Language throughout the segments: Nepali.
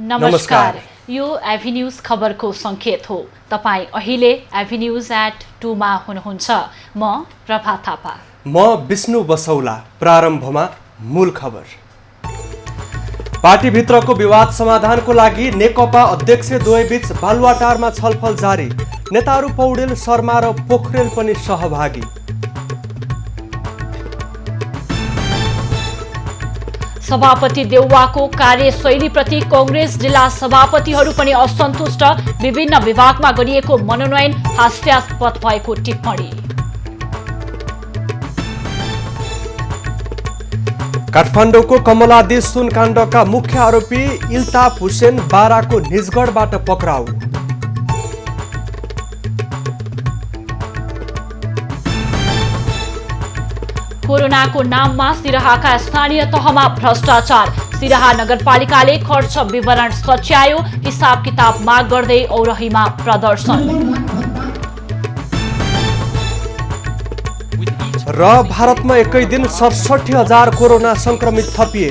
नमस्कार। यो एभिन्यूज खबरको संकेत हो। तपाईँ अहिले एभिन्यूज@2 मा हुनुहुन्छ। म प्रभा थापा। म विष्णु बसौला। प्रारम्भमा मूल खबर। पार्टीभित्रको विवाद समाधानको लागि नेकपा अध्यक्षद्वयबीच बालुवाटारमा छलफल जारी। नेताहरू पौडेल, शर्मा र पोखरेल पनि सहभागी। सभापति देउवाको कार्यशैलीप्रति कांग्रेस जिल्ला सभापतिहरू पनि असन्तुष्ट। विभिन्न विभागमा गरिएको मनोनयन हास्यास्पद भएको टिप्पणी। काठमाडौँको कमलादी सुनकाण्डका मुख्य आरोपी इल्ताफ हुसेन बाराको निजगढबाट पक्राउ। कोरोनाको नाममा सिराहाका स्थानीय तहमा भ्रष्टाचार। सिराहा नगरपालिकाले खर्च विवरण सच्यायो। हिसाब किताब माग गर्दै औरहीमा प्रदर्शन। र भारतमा एकै दिन 67,000 कोरोना संक्रमित थपिए।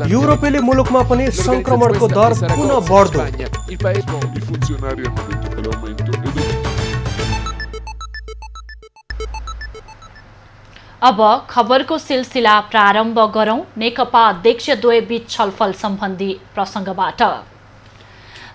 युरोपेली मुलुकमा पनि संक्रमणको दर पुनः बढ्दो। अब खबरको सिलसिला प्रारम्भ गरौं नेकपा अध्यक्षद्वयबीच छलफल सम्बन्धी प्रसङ्गबाट।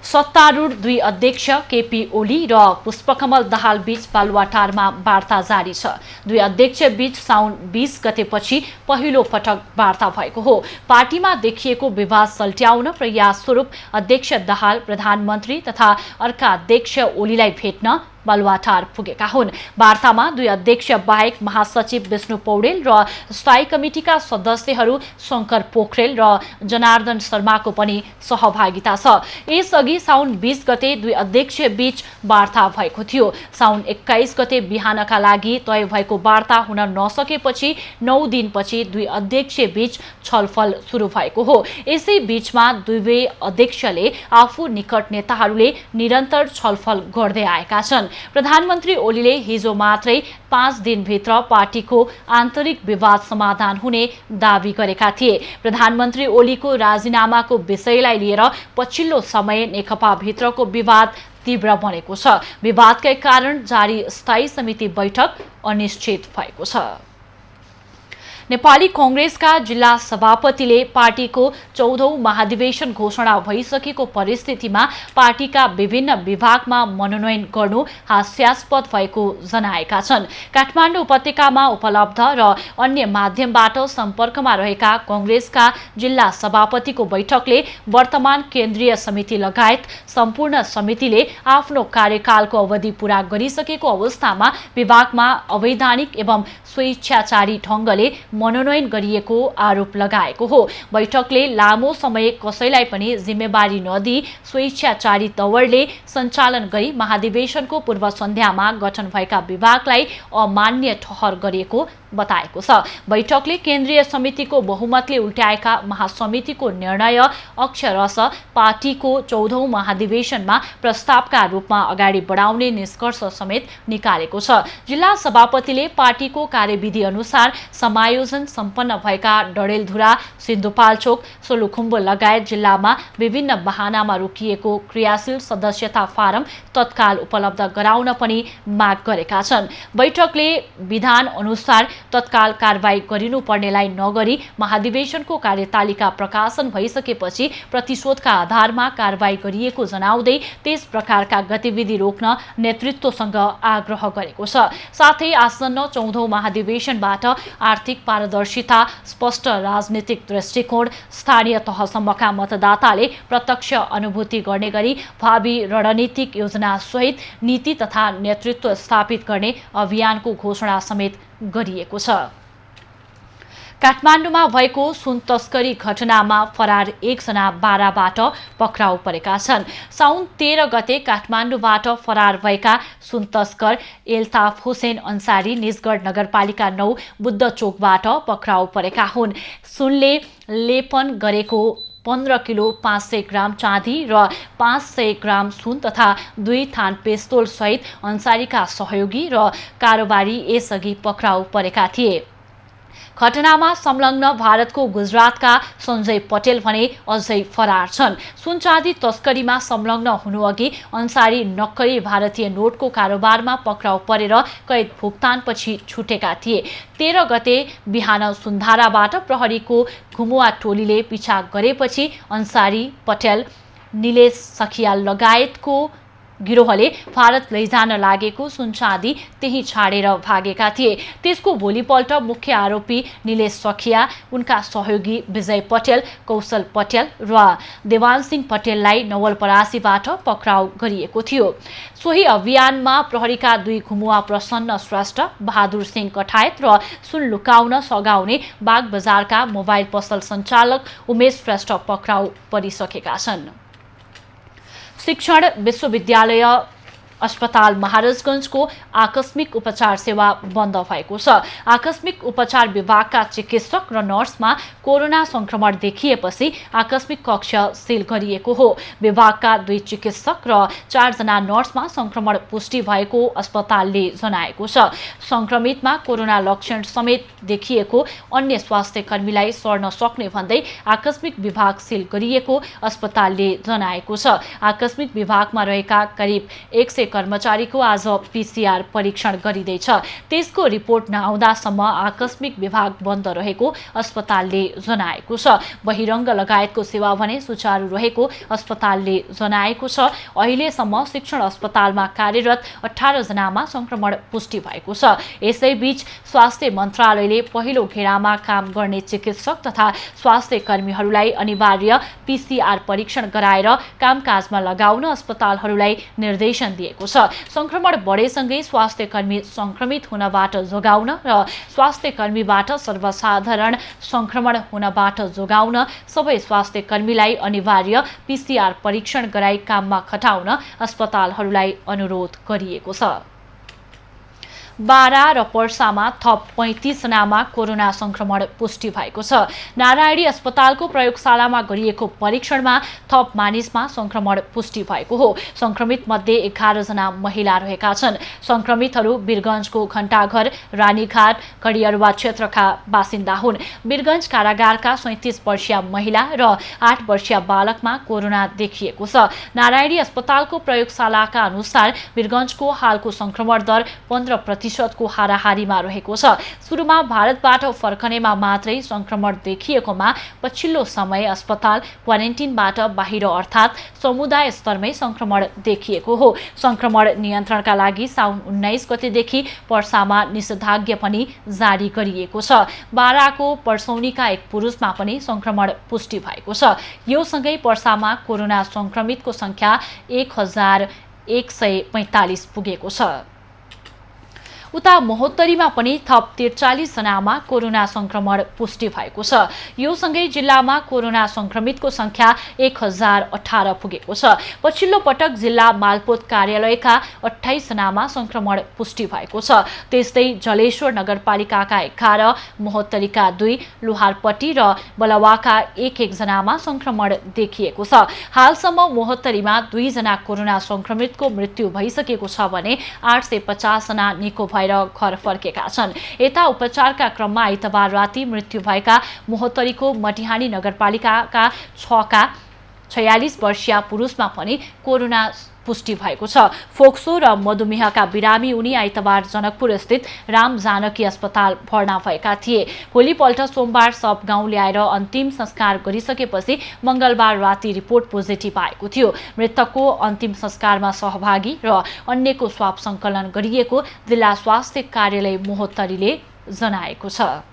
सत्तारूढ दुई अध्यक्ष केपी ओली र पुष्पकमल दाहाल बीच बालुवाटारमा वार्ता जारी छ। दुई अध्यक्ष बीच साउन 20 गतेपछि पहिलो पटक वार्ता भएको हो। पार्टीमा देखिएको विवाद सल्ट्याउन प्रयास स्वरूप अध्यक्ष दाहाल प्रधानमन्त्री तथा अर्का अध्यक्ष ओलीलाई भेट्न बालुवाटार पुगेका हुन्। वार्तामा दुई अध्यक्ष बाहेक महासचिव विष्णु पौडेल र स्थायी कमिटिका सदस्यहरू शंकर पोखरेल र जनार्दन शर्माको पनि सहभागिता छ। यसअघि साउन 20 गते दुई अध्यक्ष बीच वार्ता भएको थियो। साउन 21 गते बिहानका लागि तय भएको वार्ता हुन नसकेपछि 9 दिनपछि दुई अध्यक्ष बीच छलफल सुरु भएको हो। यसै बीचमा दुवै अध्यक्षले आफू निकट नेताहरूले निरन्तर छलफल गर्दै आएका छन्। प्रधानमन्त्री ओलीले हिजो मात्रै 5 दिनभित्र पार्टीको आन्तरिक विवाद समाधान हुने दावी गरेका थिए। प्रधानमन्त्री ओलीको राजीनामाको विषयलाई लिएर पछिल्लो समय नेकपा भित्रको विवाद तीव्र बनेको छ। विवादकै कारण जारी स्थायी समिति बैठक अनिश्चित भएको छ। नेपाली कांग्रेसका जिल्ला सभापतिले पार्टीको 14औं महाधिवेशन घोषणा भइसकेको परिस्थितिमा पार्टीका विभिन्न विभागमा मनोनयन गर्नु हास्यास्पद भएको जनाएका छन्। काठमाडौँ उपत्यकामा उपलब्ध र अन्य माध्यमबाट सम्पर्कमा रहेका कांग्रेसका जिल्ला सभापतिको बैठकले वर्तमान केन्द्रीय समिति लगायत सम्पूर्ण समितिले आफ्नो कार्यकालको अवधि पूरा गरिसकेको अवस्थामा विभागमा अवैधानिक एवं स्वेच्छाचारी ढंगले मनोनयन गरिएको आरोप लगाएको हो। बैठकले लामो समय कसैलाई पनि जिम्मेवारी नदिई स्वेच्छाचारी तवरले सञ्चालन गरी महाधिवेशनको पूर्व सन्ध्यामा गठन भएका विभागलाई अमान्य ठहर गरिएको बताएको छ। बैठकले केन्द्रीय समितिको बहुमतले उल्ट्याएका महासमितिको निर्णय अक्षरश पार्टीको 14औं महाधिवेशनमा प्रस्तावका रूपमा अगाडि बढाउने निष्कर्ष समेत निकालेको छ। जिल्ला सभापतिले पार्टीको कार्यविधि अनुसार समायोजन सम्पन्न भएका डडेलधुरा, सिन्धुपाल्चोक, सोलुखुम्बु लगायत जिल्लामा विभिन्न बहानामा रोकिएको क्रियाशील सदस्यता फारम तत्काल उपलब्ध गराउन पनि माग गरेका छन्। बैठकले विधान अनुसार तत्काल कारबाही गरिनुपर्नेलाई नगरी महाधिवेशनको कार्यतालिका प्रकाशन भइसकेपछि प्रतिशोधका आधारमा कारबाही गरिएको जनाउँदै त्यस प्रकारका गतिविधि रोक्न नेतृत्वसँग आग्रह गरेको छ। साथै आसन्न 14औं महाधिवेशनबाट आर्थिक पारदर्शिता, स्पष्ट राजनीतिक दृष्टिकोण, स्थानीय तहसम्मका मतदाताले प्रत्यक्ष अनुभूति गर्ने गरी भावी रणनीतिक योजना सहित नीति तथा नेतृत्व स्थापित गर्ने अभियानको घोषणा समेत गरिएको छ। काठमाडौँमा भएको सुन तस्करी घटनामा फरार एकजना बाराबाट पक्राउ परेका छन्। साउन 13 गते काठमाडौँबाट फरार भएका सुन तस्कर इल्ताफ हुसेन अन्सारी निजगढ नगरपालिका 9 बुद्ध चोकबाट पक्राउ परेका हुन्। सुनले लेपन गरेको 15 किलो 500 ग्राम चाँदी र 500 ग्राम सुन तथा 2 थान पिस्तोल सहित अन्सारीका सहयोगी र कारोबारी यसअघि पक्राउ परेका थिए। घटनामा संलग्न भारतको गुजरातका सञ्जय पटेल भने अझै फरार छन्। सुनचाँदी तस्करीमा संलग्न हुनुअघि अन्सारी नक्कली भारतीय नोटको कारोबारमा पक्राउ परेर कैद भुक्तानपछि छुटेका थिए। 13 गते बिहान सुन्धाराबाट प्रहरीको घुमुवा टोलीले पिछा गरेपछि अन्सारी, पटेल, निलेश सखिया लगायतको गिरोहले भारत लैजान लागेको सुनचाँदी त्यही छाडेर भागेका थिए। त्यसको भोलिपल्ट मुख्य आरोपी निलेश सखिया, उनका सहयोगी विजय पटेल, कौशल पटेल र देवानसिंह पटेललाई नवलपरासीबाट पक्राउ गरिएको थियो। सोही अभियानमा प्रहरीका 2 घुमुवा प्रसन्न श्रेष्ठ, बहादुर सिंह कठायत र सुन लुकाउन सघाउने बागबजारका मोबाइल पसल सञ्चालक उमेश श्रेष्ठ पक्राउ परिसकेका छन्। शिक्षण विश्वविद्यालय अस्पताल महाराजगञ्जको आकस्मिक उपचार सेवा बन्द भएको छ। आकस्मिक उपचार विभागका चिकित्सक र नर्समा कोरोना संक्रमण देखिएपछि आकस्मिक कक्ष सिल गरिएको हो। विभागका 2 चिकित्सक र 4 जना नर्समा संक्रमण पुष्टि भएको अस्पतालले जनाएको छ। संक्रमितमा कोरोना लक्षण समेत देखिएको अन्य स्वास्थ्य कर्मीलाई सर्न सक्ने भन्दै आकस्मिक विभाग सिल गरिएको अस्पतालले जनाएको छ। आकस्मिक विभागमा रहेका करिब 100 कर्मचारीको आज पीसीआर परीक्षण गरिँदैछ। त्यसको रिपोर्ट नआउँदासम्म आकस्मिक विभाग बन्द रहेको अस्पतालले जनाएको छ। बहिरङ्ग लगायतको सेवा भने सुचारू रहेको अस्पतालले जनाएको छ। अहिलेसम्म शिक्षण अस्पतालमा कार्यरत 18 जनामा संक्रमण पुष्टि भएको छ। यसैबीच स्वास्थ्य मन्त्रालयले पहिलो घेरामा काम गर्ने चिकित्सक तथा स्वास्थ्य कर्मीहरूलाई अनिवार्य पीसीआर परीक्षण गराएर कामकाजमा लगाउन अस्पतालहरूलाई निर्देशन दिएको छ। संक्रमण बढेसँगै स्वास्थ्य कर्मी संक्रमित हुनबाट जोगाउन र स्वास्थ्य कर्मीबाट सर्वसाधारण संक्रमण हुनबाट जोगाउन सबै स्वास्थ्य कर्मीलाई अनिवार्य पीसीआर परीक्षण गराई काममा खटाउन अस्पतालहरूलाई अनुरोध गरिएको छ। बारा र पर्सामा थप 35 जनामा कोरोना संक्रमण पुष्टि भएको छ। नारायणी अस्पतालको प्रयोगशालामा गरिएको परीक्षणमा थप मानिसमा संक्रमण पुष्टि भएको हो। संक्रमित मध्ये 11 जना महिला रहेका छन्। संक्रमितहरू वीरगञ्जको घण्टाघर, रानीघाट, कडियरुवा क्षेत्रका बासिन्दा हुन्। वीरगञ्ज कारागारका 37 वर्षीय महिला र 8 वर्षीय बालकमा कोरोना देखिएको छ। नारायणी अस्पतालको प्रयोगशालाका अनुसार वीरगञ्जको हालको संक्रमण दर 15% को हाराहारीमा रहेको छ। सुरुमा भारतबाट फर्कनेमा मात्रै संक्रमण देखिएकोमा पछिल्लो समय अस्पताल क्वारेन्टिनबाट बाहिर अर्थात् समुदाय स्तरमै संक्रमण देखिएको हो। संक्रमण नियन्त्रणका लागि साउन 19 गतेदेखि पर्सामा निषेधाज्ञा पनि जारी गरिएको छ। बाराको पर्सौनीका एक पुरुषमा पनि संक्रमण पुष्टि भएको छ। यो सँगै पर्सामा कोरोना संक्रमितको संख्या 1145 पुगेको छ। उता महोत्तरीमा पनि थप 43 जनामा कोरोना संक्रमण पुष्टि भएको छ। यो सँगै जिल्लामा कोरोना संक्रमितको संख्या 1018 पुगेको छ। पछिल्लो पटक जिल्ला मालपोत कार्यालयका 28 जनामा संक्रमण पुष्टि भएको छ। त्यस्तै जलेश्वर नगरपालिकाका 11, महोत्तरीका 2, लुहारपट्टी र बलवाका 1 जनामा संक्रमण देखिएको छ। हालसम्म महोत्तरीमा 2 जना कोरोना संक्रमितको मृत्यु भइसकेको छ भने 850 जना निको भएर घर फर्केका छन्। यता उपचारका क्रममा आइतबार राति मृत्यु भएका महोत्तरीको मटिहानी नगरपालिकाका 6 का 46 वर्षीय पुरुषमा पनि कोरोना पुष्टि भएको छ। फोक्सो र मधुमेहका बिरामी उनी आइतबार जनकपुर स्थित राम जानकी अस्पताल भर्ना भएका थिए। भोलिपल्ट सोमबार सब गाउँ ल्याएर अन्तिम संस्कार गरिसकेपछि मंगलबार राति रिपोर्ट पोजिटिभ आएको थियो। मृतकको अन्तिम संस्कारमा सहभागी र अन्यको स्वाब संकलन गरिएको जिल्ला स्वास्थ्य कार्यालय महोत्तरीले जनाएको छ।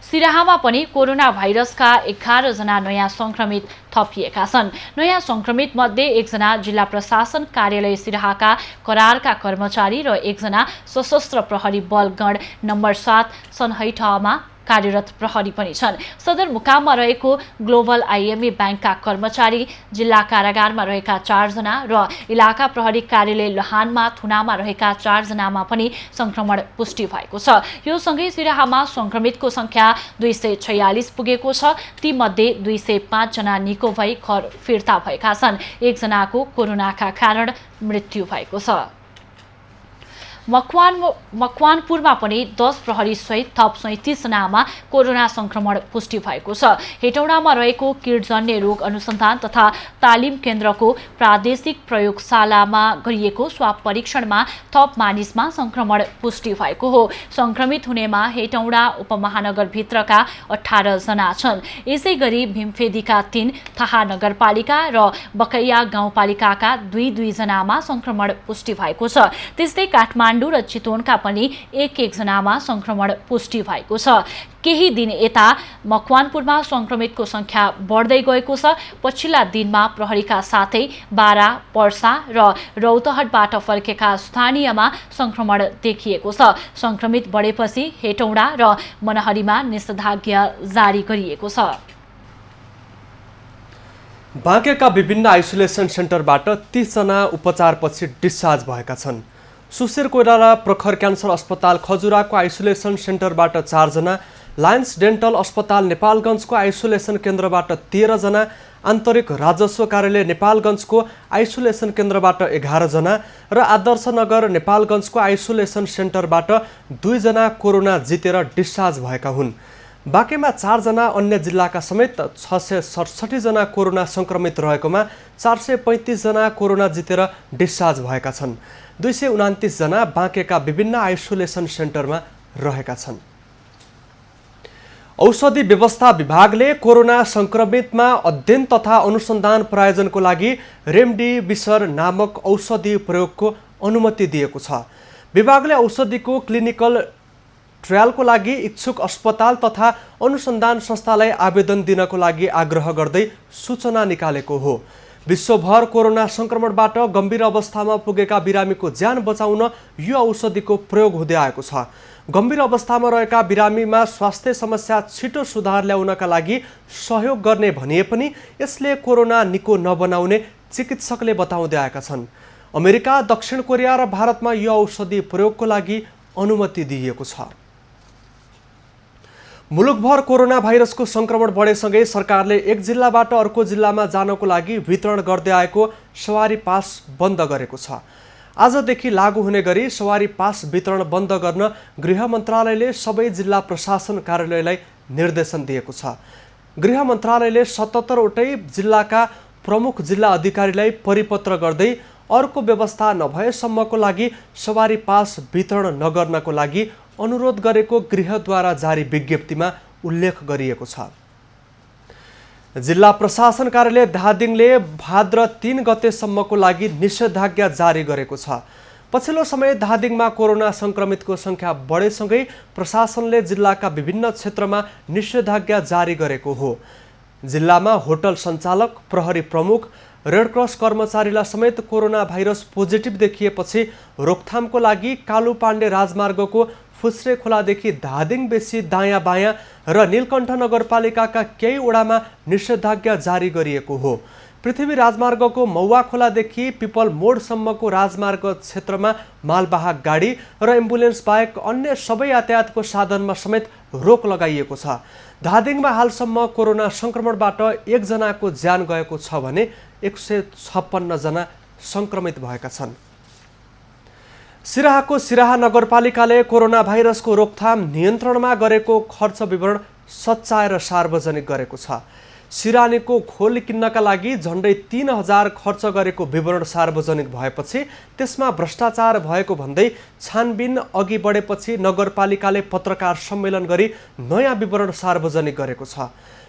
सिराहामा पनि कोरोना भाइरसका 11 जना नयाँ संक्रमित थपिएका छन्। नयाँ संक्रमित मध्ये 1 जना जिल्ला प्रशासन कार्यालय सिराहाका करारका कर्मचारी र 1 जना सशस्त्र प्रहरी बल गण नम्बर 7 सनहैटमा कार्यरत प्रहरी पनि छन्। सदरमुकाममा रहेको ग्लोबल आइएमए ब्याङ्कका कर्मचारी, जिल्ला कारागारमा रहेका 4 जना र इलाका प्रहरी कार्यालय लहानमा थुनामा रहेका 4 जनामा पनि संक्रमण पुष्टि भएको छ। यो सँगै सिराहामा संक्रमितको संख्या 246 पुगेको छ। ती मध्ये 205 जना निको भई घर फिर्ता भएका छन्। 1 जनाको कोरोनाका कारण मृत्यु भएको छ। मकवानपुरमा पनि 10 प्रहरी सहित थप 37 जनामा कोरोना संक्रमण पुष्टि भएको छ। हेटौडामा रहेको कीटजन्य रोग अनुसन्धान तथा तालिम केन्द्रको प्रादेशिक प्रयोगशालामा गरिएको स्वाब परीक्षणमा थप मानिसमा संक्रमण पुष्टि भएको हो। संक्रमित हुनेमा हेटौडा उपमहानगरभित्रका 18 जना छन्। यसैगरी भीमफेदीका 3, थाहा नगरपालिका र बकैया गाउँपालिकाका 2 जनामा संक्रमण पुष्टि भएको छ। त्यस्तै काठमाडौँ र चितवनका पनि 1 जनामा संक्रमण पुष्टि भएको छ। केही दिन यता मकवानपुरमा संक्रमितको संख्या बढ्दै गएको छ। पछिल्ला दिनमा प्रहरीका साथै बारा, पर्सा र रौतहटबाट फर्केका स्थानीयमा संक्रमण देखिएको छ। संक्रमित बढेपछि हेटौडा र मनहरीमा निषेधाज्ञा जारी गरिएको छ। बाँकेका विभिन्न आइसोलेसन सेन्टरबाट 30 जना उपचारपछि डिस्चार्ज भएका छन्। सुशीर कोइराला प्रखर क्यान्सर अस्पताल खजुराको आइसोलेसन सेन्टरबाट 4 जना, लायन्स डेन्टल अस्पताल नेपालगञ्जको आइसोलेसन केन्द्रबाट 13 जना, आन्तरिक राजस्व कार्यालय नेपालगञ्जको आइसोलेसन केन्द्रबाट 11 जना र आदर्श नगर नेपालगञ्जको आइसोलेसन सेन्टरबाट 2 जना कोरोना जितेर डिस्चार्ज भएका हुन्। बाँकेमा 4 जना अन्य जिल्लाका समेत 667 जना कोरोना संक्रमित रहेकोमा 435 जना कोरोना जितेर डिस्चार्ज भएका छन्। 229 जना बाँकेका विभिन्न आइसोलेसन सेन्टरमा रहेका छन्। औषधि व्यवस्था विभागले कोरोना संक्रमितमा अध्ययन तथा अनुसन्धान प्रायोजनको लागि रेमडेसिविर नामक औषधि प्रयोगको अनुमति दिएको छ। विभागले औषधिको क्लिनिकल ट्रायलको लागि इच्छुक अस्पताल तथा अनुसन्धान संस्थालाई आवेदन दिनको लागि आग्रह गर्दै सूचना निकालेको हो। विश्वभर कोरोना संक्रमणबाट गम्भीर अवस्थामा पुगेका बिरामीको ज्यान बचाउन यो औषधिको प्रयोग हुँदै आएको छ। गम्भीर अवस्थामा रहेका बिरामीमा स्वास्थ्य समस्या छिटो सुधार ल्याउनका लागि सहयोग गर्ने भनिए पनि यसले कोरोना निको नबनाउने चिकित्सकले बताउँदै आएका छन्। अमेरिका, दक्षिण कोरिया र भारतमा यो औषधि प्रयोगको लागि अनुमति दिइएको छ। मुलुकभर कोरोना भाइरसको संक्रमण बढेसँगै सरकारले एक जिल्लाबाट अर्को जिल्लामा जानको लागि वितरण गर्दै आएको सवारी पास बन्द गरेको छ। आजदेखि लागू हुने गरी सवारी पास वितरण बन्द गर्न गृह मन्त्रालयले सबै जिल्ला प्रशासन कार्यालयलाई निर्देशन दिएको छ। गृह मन्त्रालयले 77 वटै जिल्लाका प्रमुख जिल्ला अधिकारीलाई परिपत्र गर्दै अर्को व्यवस्था नभएसम्मको लागि सवारी पास वितरण नगर्नको लागि अनुरोध गरेको गृहद्वारा जारी विज्ञप्तिमा उल्लेख गरिएको छ। जिल्ला प्रशासन कार्यालय धादिङले भाद्र 3 गतेसम्मको लागि निषेधाज्ञा जारी गरेको छ। पछिल्लो समय धादिङमा कोरोना संक्रमितको संख्या बढेसँगै प्रशासनले जिल्लाका विभिन्न क्षेत्रमा निषेधाज्ञा जारी गरेको हो। जिल्लामा होटल सञ्चालक, प्रहरी प्रमुख, रेडक्रस कर्मचारीलाई समेत कोरोना भाइरस पोजिटिभ देखिएपछि रोकथामको लागि कालुपाण्डे राजमार्गको फुस्रे खोलादेखि धादिङ बेसी दायाँ बायाँ र नीलकण्ठ नगरपालिकाका केही वडामा निषेधाज्ञा जारी गरिएको हो। पृथ्वी राजमार्गको मौवा खोलादेखि पिपल मोडसम्मको राजमार्ग क्षेत्रमा मालवाहक गाडी र एम्बुलेन्स बाहेक अन्य सबै यातायातको साधनमा समेत रोक लगाइएको छ। धादिङमा हालसम्म कोरोना संक्रमणबाट 1 जनाको ज्यान गएको छ भने 156 जना संक्रमित भएका छन्। सिराहाको सिराहा नगरपालिकाले कोरोना भाइरसको रोकथाम नियन्त्रणमा गरेको खर्च विवरण सच्याएर सार्वजनिक गरेको छ। सिरानीको खोल किन्नका लागि झन्डै 3000 खर्च गरेको विवरण सार्वजनिक भएपछि त्यसमा भ्रष्टाचार भएको भन्दै छानबिन अघि बढेपछि नगरपालिकाले पत्रकार सम्मेलन गरी नयाँ विवरण सार्वजनिक गरेको छ।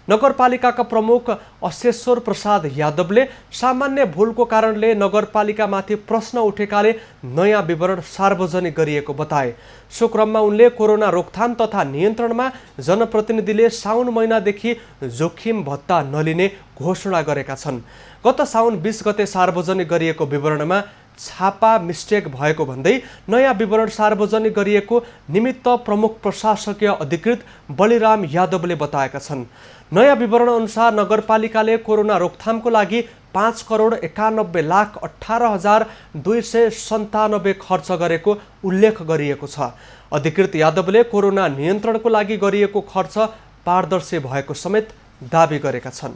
नगरपालिकाका प्रमुख अशेश्वर प्रसाद यादवले सामान्य भूलको कारणले नगरपालिकामाथि प्रश्न उठेकाले नयाँ विवरण सार्वजनिक गरिएको बताए। सो क्रममा उनले कोरोना रोकथाम तथा नियन्त्रणमा जनप्रतिनिधिले साउन महिनादेखि जोखिम भत्ता नलिने घोषणा गरेका छन्। गत साउन 20 गते सार्वजनिक गरिएको विवरणमा छापा मिस्टेक भएको भन्दै नयाँ विवरण सार्वजनिक गरिएको निमित्त प्रमुख प्रशासकीय अधिकृत बलिराम यादवले बताएका छन्। नयाँ विवरण अनुसार नगरपालिकाले कोरोना रोकथामको लागि 5,91,18,297 खर्च गरेको उल्लेख गरिएको छ। अधिकृत यादवले कोरोना नियन्त्रणको लागि गरिएको खर्च पारदर्शी भएको समेत दावी गरेका छन्।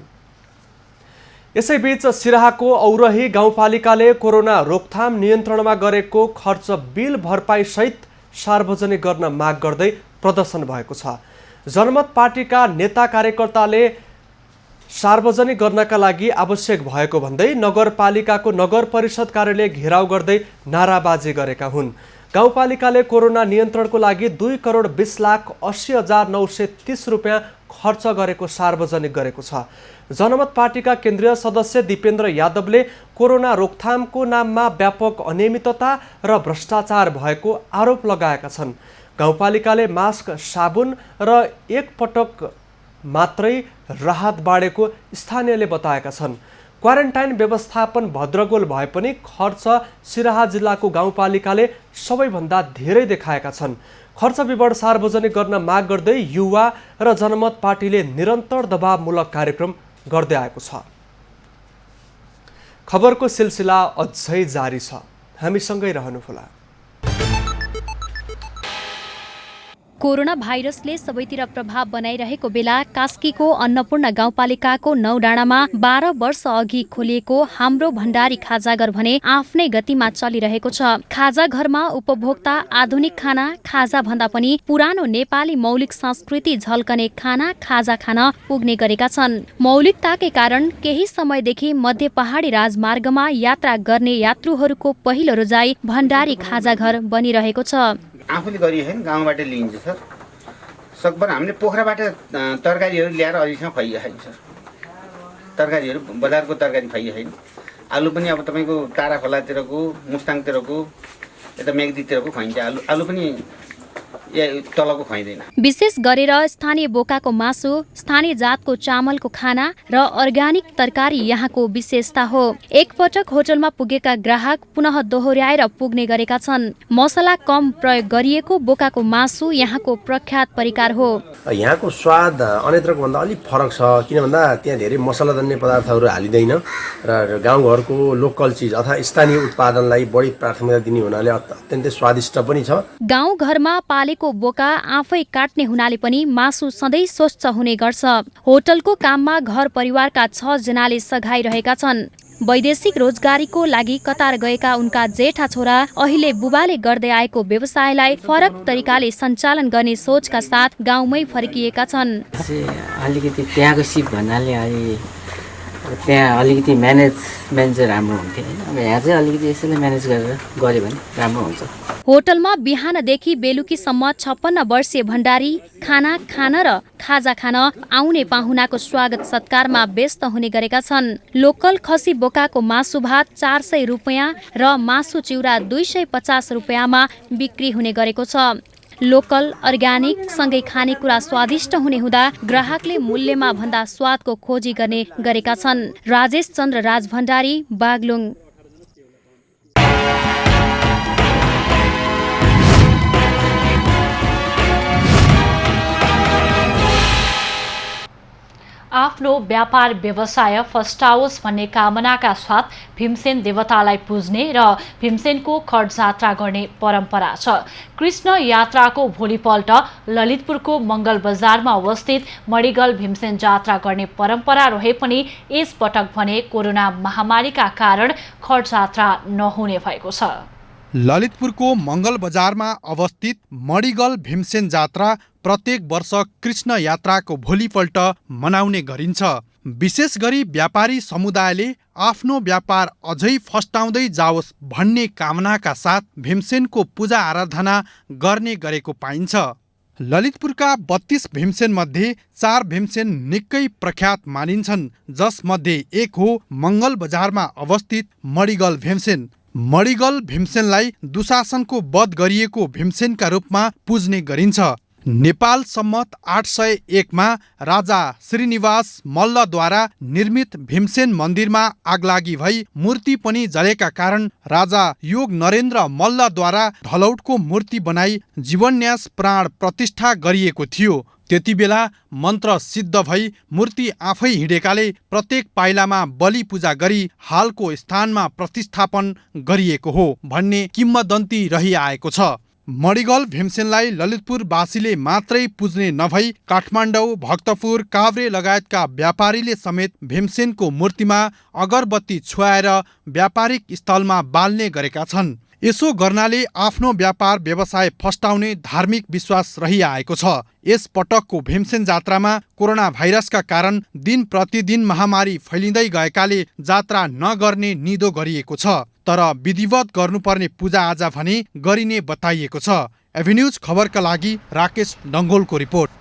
यसैबीच सिराहाको औरही गाउँपालिकाले कोरोना रोकथाम नियन्त्रणमा गरेको खर्च बिल भरपाईसहित सार्वजनिक गर्न माग गर्दै प्रदर्शन भएको छ। जनमत पार्टीका नेता कार्यकर्ताले सार्वजनिक गर्नका लागि आवश्यक भएको भन्दै नगरपालिकाको नगर परिषद कार्यालय घेराउ गर्दै नाराबाजी गरेका हुन्। गाउँपालिकाले कोरोना नियन्त्रणको लागि 2,20,80,930 रुपियाँ खर्च गरेको सार्वजनिक गरेको छ। जनमत पार्टीका केन्द्रीय सदस्य दिपेन्द्र यादवले कोरोना रोकथामको नाममा व्यापक अनियमितता र भ्रष्टाचार भएको आरोप लगाएका छन्। गाउँपालिकाले मास्क, साबुन र एकपटक मात्रै राहत बाँडेको स्थानीयले बताएका छन्। क्वारेन्टाइन व्यवस्थापन भद्रगोल भए पनि खर्च सिराहा जिल्लाको गाउँपालिकाले सबैभन्दा धेरै देखाएका छन्। खर्च विवरण सार्वजनिक गर्न माग गर्दै युवा र जनमत पार्टीले निरन्तर दबावमूलक कार्यक्रम गर्दै आएको छ। खबरको सिलसिला अझै जारी छ, हामीसँगै रहनुहोला। कोरोना भाइरसले सबैतिर प्रभाव बनाइरहेको बेला कास्कीको अन्नपूर्ण गाउँपालिकाको 9 डाँडामा 12 वर्ष अघि खोलिएको हाम्रो भण्डारी खाजाघर भने आफ्नै गतिमा चलिरहेको छ। खाजाघरमा उपभोक्ता आधुनिक खाना, खाजा भन्दा पनि पुरानो नेपाली मौलिक संस्कृति झल्कने खाना, खाजा खान पुग्ने गरेका छन्। मौलिकताकै कारण केही समयदेखि मध्य पहाडी राजमार्गमा यात्रा गर्ने यात्रुहरूको पहिलो रोजाई भण्डारी खाजाघर बनिरहेको छ। आफूले गरिरहेन गाउँबाट लिइन्छ सर। सकभर हामीले पोखराबाट तरकारीहरू ल्याएर अहिलेसम्म खुवाइएको छैन सर। तरकारीहरू बजारको तरकारी खुवाइएको छैन। आलु पनि अब तपाईँको तारा खोलातिरको, मुस्ताङतिरको, यता मेगदीतिरको खुवाइन्छ। आलु पनि तलको खुवाइँदैन। विशेष गरेर स्थानीय बोकाको मासु, स्थानीय जातको चामलको खाना र अर्ग्यानिक तरकारी यहाँको विशेषता हो। एकपटक होटलमा पुगेका ग्राहक पुनः दोहोर्याएर पुग्ने गरेका छन्। मसला कम प्रयोग गरिएको बोकाको मासु यहाँको प्रख्यात परिकार हो। यहाँको स्वाद अन्यत्रको भन्दा अलिक फरक छ, किन भन्दा त्यहाँ धेरै मसलाजन्य पदार्थहरू हालिँदैन र गाउँघरको लोकल चिज अथवा स्थानीय उत्पादनलाई बढी प्राथमिकता दिने हुनाले अत्यन्तै स्वादिष्ट पनि छ। गाउँघरमा पालेको बोका आफै काट्ने हुनाले पनि मासु सधैँ स्वच्छ हुने गर्छ। होटलको काममा घर परिवारका 6 जनाले सघाइरहेका छन्। वैदेशिक रोजगारीको लागि कतार गएका उनका जेठा छोरा अहिले बुबाले गर्दै आएको व्यवसायलाई फरक तरिकाले सञ्चालन गर्ने सोचका साथ गाउँमै फर्किएका छन्। अलिकति त्यहाँको सिप भन्नाले अलि त्यहाँ अलिकति म्यानेजमेन्ट चाहिँ राम्रो हुन्थ्यो होइन। अब यहाँ चाहिँ अलिकति यसैले म्यानेज गरेर गऱ्यो भने राम्रो हुन्छ। होटलमा बिहानदेखि बेलुकीसम्म 56 वर्षीय भण्डारी खाना खान र खाजा खान आउने पाहुनाको स्वागत सत्कारमा व्यस्त हुने गरेका छन्। लोकल खसी बोकाको मासु भात 400 रुपियाँ र मासु चिउरा 250 रुपियाँमा बिक्री हुने गरेको छ। लोकल, अर्ग्यानिक सँगै खानेकुरा स्वादिष्ट हुने हुँदा ग्राहकले मूल्यमा भन्दा स्वादको खोजी गर्ने गरेका छन्। राजेश चन्द्र राज भण्डारी, बागलुङ। आफ्नो व्यापार व्यवसाय फस्टाओस् भन्ने कामनाका साथ भीमसेन देवतालाई पूज्ने र भीमसेनको खड्ग जात्रा गर्ने परम्परा छ। कृष्ण यात्राको भोलिपल्ट ललितपुरको मङ्गल बजारमा अवस्थित मणिगल भीमसेन जात्रा गर्ने परम्परा रहे पनि यस पटक भने कोरोना महामारीका कारण खड्ग जात्रा नहुने भएको छ। ललितपुरको मङ्गल बजारमा अवस्थित मणिगल भीमसेन जात्रा प्रत्येक वर्ष कृष्ण यात्राको भोलिपल्ट मनाउने गरिन्छ। विशेष गरी व्यापारी समुदायले आफ्नो व्यापार अझै फस्टाउँदै जाओस् भन्ने कामनाका साथ भीमसेनको पूजा आराधना गर्ने गरेको पाइन्छ। ललितपुरका 32 भीमसेन मध्ये 4 भीमसेन निकै प्रख्यात मानिन्छन्, जसमध्ये एक हो मङ्गल बजारमा अवस्थित मणिगल भीमसेन। मणिगल भीमसेनलाई दुशासनको वध गरिएको भीमसेनका रूपमा पुज्ने गरिन्छ। नेपाल सम्मत 801 मा राजा श्रीनिवास मल्लद्वारा निर्मित भीमसेन मन्दिरमा आगलागी भई मूर्ति पनि जलेका कारण राजा योग नरेन्द्र मल्लद्वारा ढलौटको मूर्ति बनाई जीवन्यास प्राण प्रतिष्ठा गरिएको थियो। त्यति बेला मन्त्र सिद्ध भई मूर्ति आफै हिँडेकाले प्रत्येक पाइलामा बलि पूजा गरी हालको स्थानमा प्रतिष्ठापन गरिएको हो भन्ने किम्वदन्ती रहिआएको छ। मणिगल भीमसेनलाई ललितपुरवासीले मात्रै पुज्ने नभई काठमाडौँ, भक्तपुर, काभ्रे लगायतका व्यापारीले समेत भीमसेनको मूर्तिमा अगरबत्ती छुवाएर व्यापारिक स्थलमा बाल्ने गरेका छन्। यसो गर्नाले आफ्नो व्यापार व्यवसाय फस्टाउने धार्मिक विश्वास रहिआएको छ। यस पटकको भीमसेन जात्रामा कोरोना भाइरसका कारण दिन प्रतिदिन महामारी फैलिँदै गएकाले जात्रा नगर्ने निधो गरिएको छ। तर विधिवत गर्नुपर्ने पूजाआजा भने गरिने बताइएको छ। एभिन्यूज खबरका लागि राकेश डङ्गोलको रिपोर्ट।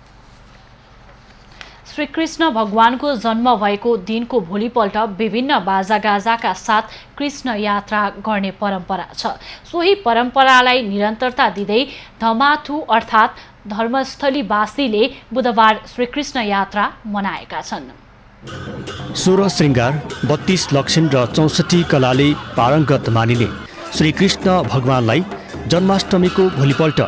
श्रीकृष्ण भगवानको जन्म भएको दिनको भोलिपल्ट विभिन्न बाजागाजाका साथ कृष्ण यात्रा गर्ने परम्परा छ। सोही परम्परालाई निरन्तरता दिँदै धमाथु अर्थात् धर्मस्थलीवासीले बुधबार श्रीकृष्ण यात्रा मनाएका छन्। 16 श्रृङ्गार, 32 लक्षण र 64 कलाले पारङ्गत मानिने श्रीकृष्ण भगवानलाई जन्माष्टमीको भोलिपल्ट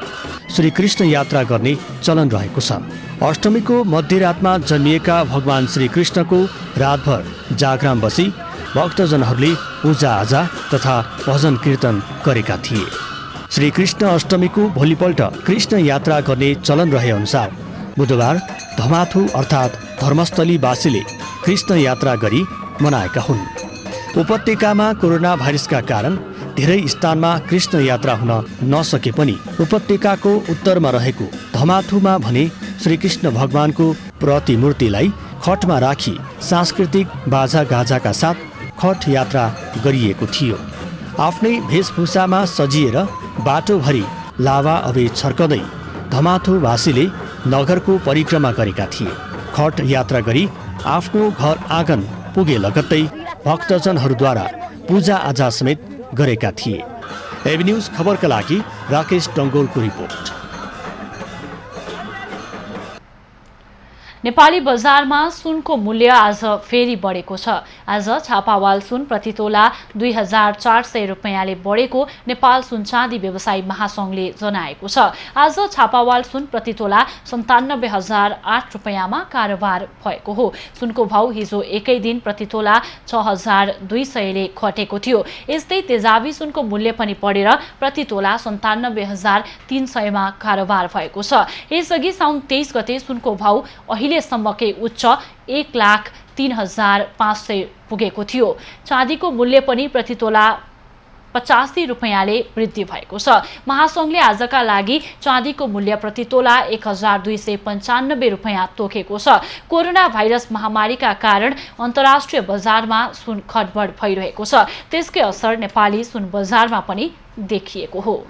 श्रीकृष्ण यात्रा गर्ने चलन रहेको छ। अष्टमीको मध्यरातमा जन्मिएका भगवान श्रीकृष्णको रातभर जागराम बसी भक्तजनहरूले पूजाआजा तथा भजन कीर्तन गरेका थिए। श्रीकृष्ण अष्टमीको भोलिपल्ट कृष्ण यात्रा गर्ने चलन रहे अनुसार बुधबार धमाथु अर्थात् धर्मस्थलीवासीले कृष्ण यात्रा गरी मनाएका हुन्। उपत्यकामा कोरोना भाइरसका कारण धेरै स्थानमा कृष्ण यात्रा हुन नसके पनि उपत्यकाको उत्तरमा रहेको धमाथुमा भने श्रीकृष्ण भगवानको प्रतिमूर्तिलाई खटमा राखी सांस्कृतिक बाजागाजाका साथ खट यात्रा गरिएको थियो। आफ्नै वेशभूषामा सजिएर बाटोभरि लावा अबेर छर्कँदै धमाथुवासीले नगरको परिक्रमा गरेका थिए। खट यात्रा गरी आफ्नो घर आँगन पुगे लगत्तै भक्तजनहरूद्वारा पूजाआजा समेत गरेका थिए। एभिन्यूज खबरका लागि राकेश डङ्गोलको रिपोर्ट। नेपाली बजारमा सुनको मूल्य आज फेरि बढेको छ। आज छापावाल सुन प्रतितोला 2400 रुपैयाँले बढेको नेपाल सुन चाँदी व्यवसायी महासंघले जनाएको छ। आज छापावाल सुन प्रतितोला 97,008 रुपैयाँमा कारोबार भएको हो। सुनको भाउ हिजो एकै दिन प्रतितोला 6200 ले घटेको थियो। यस्तै तेजाबी सुनको मूल्य पनि बढेर प्रतितोला 97,300 मा कारोबार भएको छ। यसअघि साउन 23 गते सुनको भाउ अहिलेसम्मकै उच्च 1,03,500 पुगेको थियो। चाँदीको मूल्य पनि प्रतितोला 85 रुपैयाँले वृद्धि भएको छ। महासंघले आजका लागि चाँदीको मूल्य प्रतितोला 1,295 रुपैयाँ तोकेको छ। कोरोना भाइरस महामारीका कारण अन्तर्राष्ट्रिय बजारमा सुन खटबड भइरहेको छ। त्यसकै असर नेपाली सुन बजारमा पनि देखिएको हो।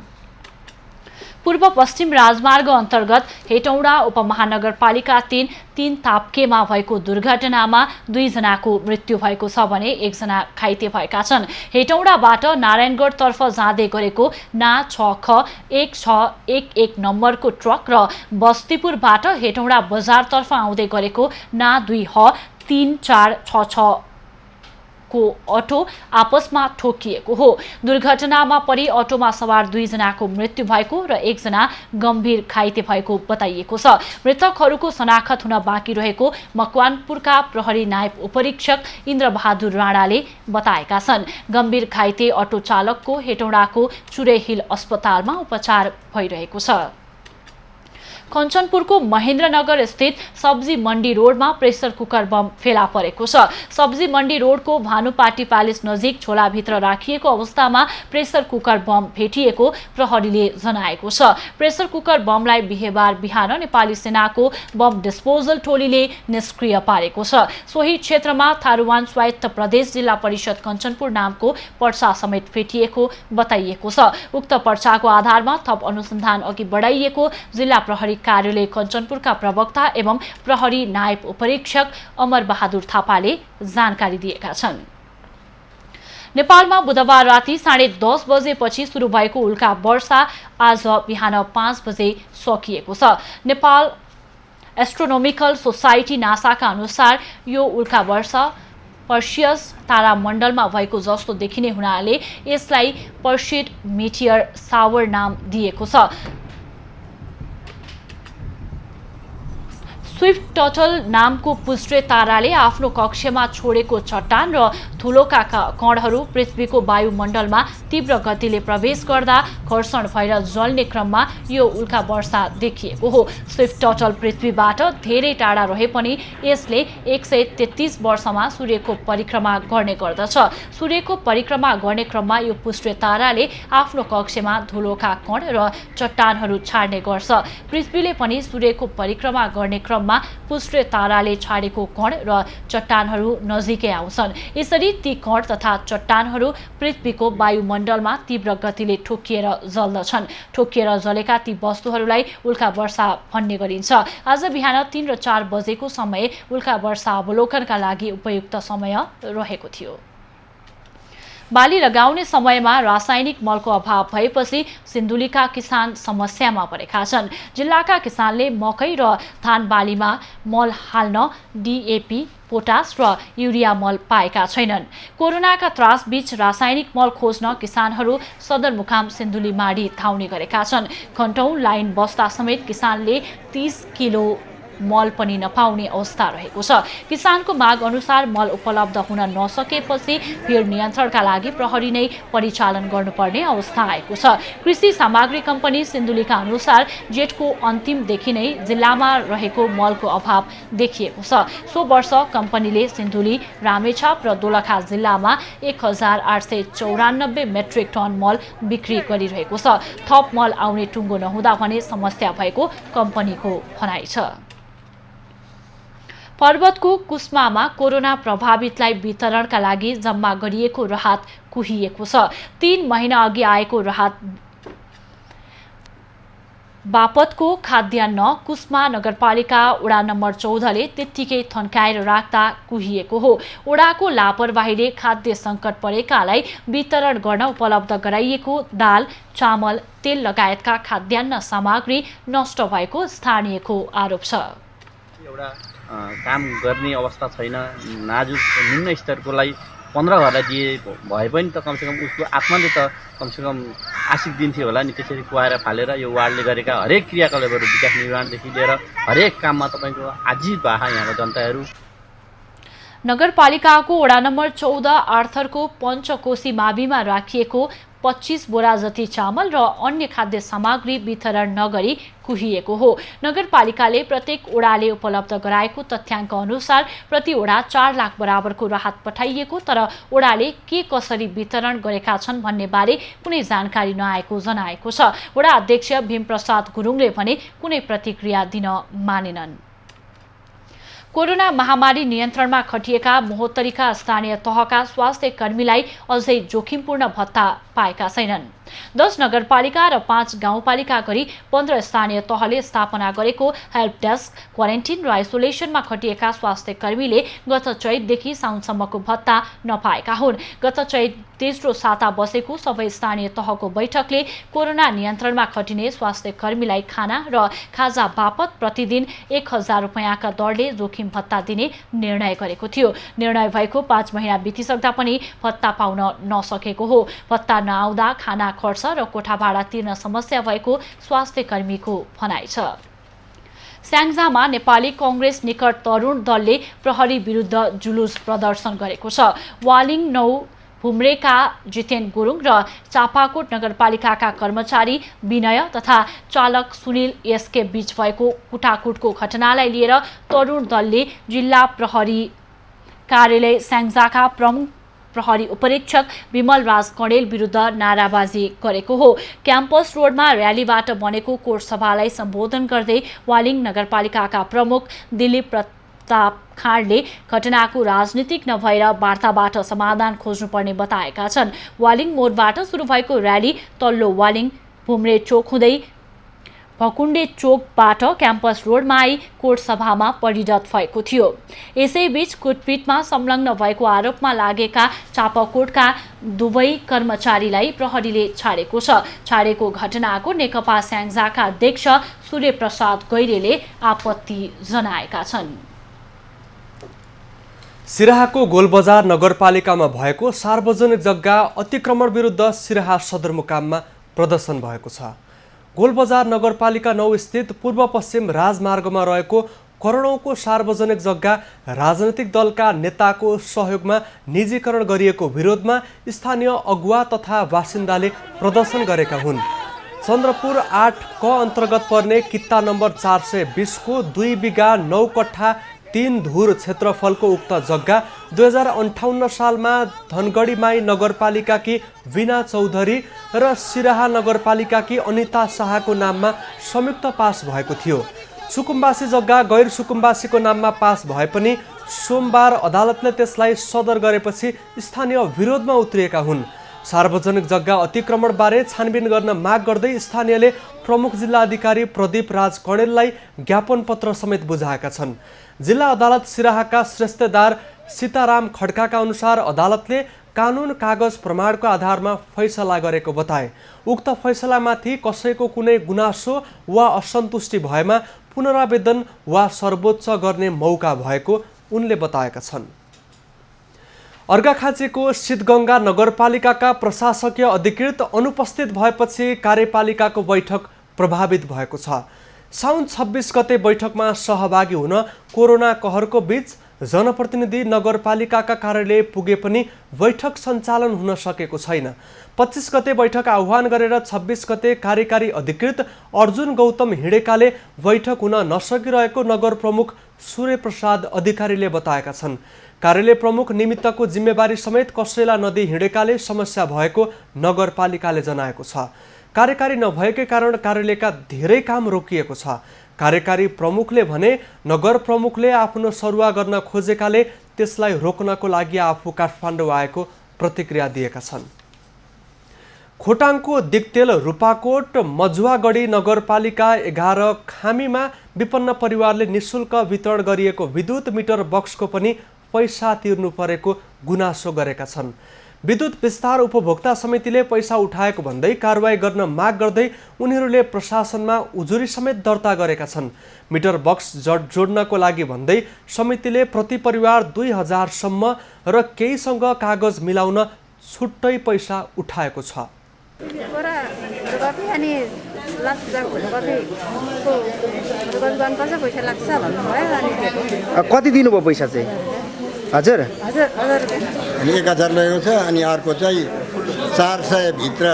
पूर्व पश्चिम राजमार्ग अन्तर्गत हेटौडा उपमहानगरपालिका 3 ताप्केमा भएको दुर्घटनामा 2 जनाको मृत्यु भएको छ भने 1 जना घाइते भएका छन्। हेटौडाबाट नारायणगढतर्फ जाँदै गरेको ना 6ख 1611 नम्बरको ट्रक र बस्तीपुरबाट हेटौडा बजारतर्फ आउँदै गरेको ना 2ह 3466 को अटो आपसमा ठोकिएको हो। दुर्घटनामा परि अटोमा सवार 2 जनाको मृत्यु भएको र 1 जना गम्भीर घाइते भएको बताइएको छ। मृतकहरूको शनाखत हुन बाँकी रहेको मकवानपुरका प्रहरी नायब उपरीक्षक इन्द्रबहादुर राणाले बताएका छन्। गम्भीर घाइते अटो चालकको हेटौडाको चुरे हिल अस्पतालमा उपचार भइरहेको छ। कञ्चनपुरको महेन्द्रनगर स्थित सब्जी मण्डी रोडमा प्रेसर कुकर बम फेला परेको छ। सब्जी मण्डी रोडको भानुपाटी प्यालेस नजिक झोलाभित्र राखिएको अवस्थामा प्रेसर कुकर बम भेटिएको प्रहरीले जनाएको छ। प्रेसर कुकर बमलाई बिहीबार बिहान नेपाली सेनाको बम डिस्पोजल टोलीले निष्क्रिय पारेको छ। सोही क्षेत्रमा थारुवान स्वायत्त प्रदेश जिल्ला परिषद कञ्चनपुर नामको पर्चा समेत फेटिएको बताइएको छ। उक्त पर्चाको आधारमा थप अनुसन्धान अघि बढाइएको जिल्ला प्रहरी कार्यालय कञ्चनपुरका प्रवक्ता एवं प्रहरी नायब उपरीक्षक अमर बहादुर थापाले जानकारी दिएका छन्। नेपालमा बुधबार राति 10:30 बजेपछि सुरु भएको उल्का वर्षा आज बिहान 5 बजे सकिएको छ। नेपाल एस्ट्रोनोमिकल सोसाइटी नासाका अनुसार यो उल्का वर्षा पर्सियस तारामण्डलमा भएको जस्तो देखिने हुनाले यसलाई पर्सिड मिटियर सावर नाम दिएको छ। स्विफ्ट टटल नामको पुष्ट्रे ताराले आफ्नो कक्षमा छोडेको चट्टान र धुलोका कणहरू पृथ्वीको वायुमण्डलमा तीव्र गतिले प्रवेश गर्दा घर्षण भएर जल्ने क्रममा यो उल्का वर्षा देखिएको हो। स्विफ्ट टटल पृथ्वीबाट धेरै टाढा रहे पनि यसले 133 वर्षमा सूर्यको परिक्रमा गर्ने गर्दछ। सूर्यको परिक्रमा गर्ने क्रममा यो पुष्ट्रे ताराले आफ्नो कक्षमा धुलोका कण र चट्टानहरू छाड्ने गर्छ। पृथ्वीले पनि सूर्यको परिक्रमा गर्ने क्रममा पुष्ट्रे ताराले छाडेको कण र चट्टानहरू नजिकै आउँछन्। यसरी ती कण तथा चट्टानहरू पृथ्वीको वायुमण्डलमा तीव्र गतिले ठोकिएर जल्दछन्। ठोकिएर जलेका ती वस्तुहरूलाई उल्का वर्षा भन्ने गरिन्छ। आज बिहान 3 र 4 बजेको समय उल्का वर्षा अवलोकनका लागि उपयुक्त समय रहेको थियो। बाली लगाउने समयमा रासायनिक मलको अभाव भएपछि सिन्धुलीका किसान समस्यामा परेका छन्। जिल्लाका किसानले मकै र धान बालीमा मल हाल्न DAP, पोटास र युरिया मल पाएका छैनन्। कोरोनाका त्रासबीच रासायनिक मल खोज्न किसानहरू सदरमुकाम सिन्धुली माडी धाउने गरेका छन्। घण्टौं लाइन बस्दा समेत किसानले 30 किलो मल पनि नपाउने अवस्था रहेको छ। किसानको माग अनुसार मल उपलब्ध हुन नसकेपछि भीड नियन्त्रणका लागि प्रहरी नै परिचालन गर्नुपर्ने अवस्था आएको छ। कृषि सामग्री कम्पनी सिन्धुलीका अनुसार जेठको अन्तिमदेखि नै जिल्लामा रहेको मलको अभाव देखिएको छ। सो वर्ष कम्पनीले सिन्धुली, रामेछाप र दोलखा जिल्लामा 1894 मेट्रिक टन मल बिक्री गरिरहेको छ। थप मल आउने टुङ्गो नहुँदा भने समस्या भएको कम्पनीको भनाइ छ। पर्वतको कुस्मामा कोरोना प्रभावितलाई वितरणका लागि जम्मा गरिएको राहत कुहिएको छ। 3 महिना अघि आएको राहत बापतको खाद्यान्न कुस्मा नगरपालिका वडा नम्बर 14 ले त्यत्तिकै थन्काएर राख्दा कुहिएको हो। वडाको लापरवाहीले खाद्य सङ्कट परेकालाई वितरण गर्न उपलब्ध गराइएको दाल, चामल, तेल लगायतका खाद्यान्न सामग्री नष्ट भएको स्थानीयको आरोप छ। एउटा काम गर्ने अवस्था छैन। नाजुक निम्न स्तरकोलाई 15 घरलाई दिए भए पनि त कमसेकम उसको आत्माले त कमसेकम आशिक दिन्थ्यो होला नि। त्यसरी कुहाएर फालेर यो वार्डले गरेका हरेक क्रियाकलापहरू विकास निर्माणदेखि लिएर हरेक काममा तपाईँको आजित भएका यहाँका जनताहरू। नगरपालिकाको वडा नम्बर 14 आर्थरको पञ्चकोशी माविमा राखिएको 25 बोरा जति चामल र अन्य खाद्य सामग्री वितरण नगरी कुहिएको हो। नगरपालिकाले प्रत्येक वडाले उपलब्ध गराएको तथ्याङ्क अनुसार प्रति वडा 4 लाख बराबरको राहत पठाइएको, तर वडाले के कसरी वितरण गरेका छन् भन्ने बारे कुनै जानकारी नआएको जनाएको छ। वडा अध्यक्ष भीमप्रसाद गुरुङले भने कुनै प्रतिक्रिया दिन मानेनन्। कोरोना महामारी नियन्त्रणमा खटिएका 72 स्थानीय तहका स्वास्थ्य कर्मीलाई अझै जोखिमपूर्ण भत्ता पाएका छैनन्। 10 नगरपालिका र 5 गाउँपालिका गरी 15 स्थानीय तहले स्थापना गरेको हेल्प डेस्क, क्वारेन्टिन र आइसोलेसनमा खटिएका स्वास्थ्य कर्मीले गत चैतदेखि साउनसम्मको भत्ता नपाएका हुन्। गत चैत तेस्रो साता बसेको सबै स्थानीय तहको बैठकले कोरोना नियन्त्रणमा खटिने स्वास्थ्य कर्मीलाई खाना र खाजा बापत प्रतिदिन 1000 रुपैयाँका दरले जोखिम भत्ता दिने निर्णय गरेको थियो। निर्णय भएको 5 महिना बितिसक्दा पनि भत्ता पाउन नसकेको हो। भत्ता नआउँदा खाना खर्च र कोठा भाडा तिर्न समस्या भएको स्वास्थ्य कर्मीको भनाइ छ। स्याङ्जामा नेपाली कांग्रेस निकट तरुण दलले प्रहरी विरुद्ध जुलुस प्रदर्शन गरेको छ। वालिङ 9 भुम्रेका जितेन गुरुङ र चापाकोट नगरपालिकाका कर्मचारी विनय तथा चालक सुनिल यसके बीच भएको कुटाकुटको घटनालाई लिएर तरुण दलले जिल्ला प्रहरी कार्यालय स्याङ्जाका प्रमुख प्रहरी उपरीक्षक विमल राज कणेल विरुद्ध नाराबाजी गरेको हो। क्याम्पस रोडमा र्यालीबाट बनेको कोट सभालाई सम्बोधन गर्दै वालिङ नगरपालिकाका प्रमुख दिलीप प्रताप खाँडले घटनाको राजनीतिक नभएर वार्ताबाट समाधान खोज्नुपर्ने बताएका छन्। वालिङ मोडबाट सुरु भएको र्याली तल्लो वालिङ भुम्रे चोक हुँदै भकुण्डे चोकबाट क्याम्पस रोडमा आई कोट सभामा परिणत भएको थियो। यसैबीच कुटपिटमा संलग्न भएको आरोपमा लागेका चापाकोटका दुवै कर्मचारीलाई प्रहरीले छाडेको छ। छाडेको घटनाको नेकपा स्याङ्जाका अध्यक्ष सूर्य प्रसाद गैरेले आपत्ति जनाएका छन्। सिराहाको गोलबजार नगरपालिकामा भएको सार्वजनिक जग्गा अतिक्रमण विरुद्ध सिराहा सदरमुकाममा प्रदर्शन भएको छ। गोलबजार नगरपालिका 9 स्थित पूर्व पश्चिम राजमार्गमा रहेको करोडौँको सार्वजनिक जग्गा राजनैतिक दलका नेताको सहयोगमा निजीकरण गरिएको विरोधमा स्थानीय अगुवा तथा बासिन्दाले प्रदर्शन गरेका हुन्। चन्द्रपुर 8 क अन्तर्गत पर्ने कित्ता नम्बर 420 को 2 बिघा 9 कट्ठा 3 धुर क्षेत्रफलको उक्त जग्गा 2058 सालमा धनगढीमाई नगरपालिकाकी वीणा चौधरी र सिराहा नगरपालिकाकी अनिता शाहको नाममा संयुक्त पास भएको थियो। सुकुम्बासी जग्गा गैर सुकुम्बासीको नाममा पास भए पनि सोमबार अदालतले त्यसलाई सदर गरेपछि स्थानीय विरोधमा उत्रिएका हुन्। सार्वजनिक जग्गा अतिक्रमणबारे छानबिन गर्न माग गर्दै स्थानीयले प्रमुख जिल्ला अधिकारी प्रदीप राज कणेललाई ज्ञापन पत्र समेत बुझाएका छन्। जिल्ला अदालत सिराहाका श्रेष्ठदार सीताराम खड्काका अनुसार अदालतले कानुन कागज प्रमाणको आधारमा फैसला गरेको बताए। उक्त फैसलामाथि कसैको कुनै गुनासो वा असन्तुष्टि भएमा पुनरावेदन वा सर्वोच्च गर्ने मौका भएको उनले बताएका छन्। अर्घाखाँचीको सिद्धगङ्गा नगरपालिकाका प्रशासकीय अधिकृत अनुपस्थित भएपछि कार्यपालिकाको बैठक प्रभावित भएको छ। साउन 26 गते बैठकमा सहभागी हुन कोरोना कहरको बीच जनप्रतिनिधि नगरपालिकाका कार्यालय पुगे पनि बैठक सञ्चालन हुन सकेको छैन। 25 गते बैठक आह्वान गरेर 26 गते कार्यकारी अधिकृत अर्जुन गौतम हिँडेकाले बैठक हुन नसकिरहेको नगर प्रमुख सूर्य प्रसाद अधिकारीले बताएका छन्। कार्यालय प्रमुख निमित्तको जिम्मेवारी समेत कसैलाई नदिई हिँडेकाले समस्या भएको नगरपालिकाले जनाएको छ। कार्यकारी नभएकै कारण कार्यालयका धेरै काम रोकिएको छ। कार्यकारी प्रमुखले भने नगर प्रमुखले आफ्नो सरुवा गर्न खोजेकाले त्यसलाई रोक्नको लागि आफू काठमाडौँ आएको प्रतिक्रिया दिएका छन्। खोटाङको दिक्तेल रूपाकोट मजुवागढी नगरपालिका 11 खामीमा विपन्न परिवारले निःशुल्क वितरण गरिएको विद्युत मिटर बक्सको पनि पैसा तिर्नु परेको गुनासो गरेका छन्। विद्युत विस्तार उपभोक्ता समितिले पैसा उठाएको भन्दै कारवाही गर्न माग गर्दै उनीहरूले प्रशासनमा उजुरी समेत दर्ता गरेका छन्। मिटर बक्स जोड्नको लागि भन्दै समितिले प्रति परिवार 2000 सम्म र केहीसँग कागज मिलाउन छुट्टै पैसा उठाएको छ। कति दिनुभयो पैसा चाहिँ? हजुर अनि 1000 लगेको छ। अनि अर्को चाहिँ 400 भित्र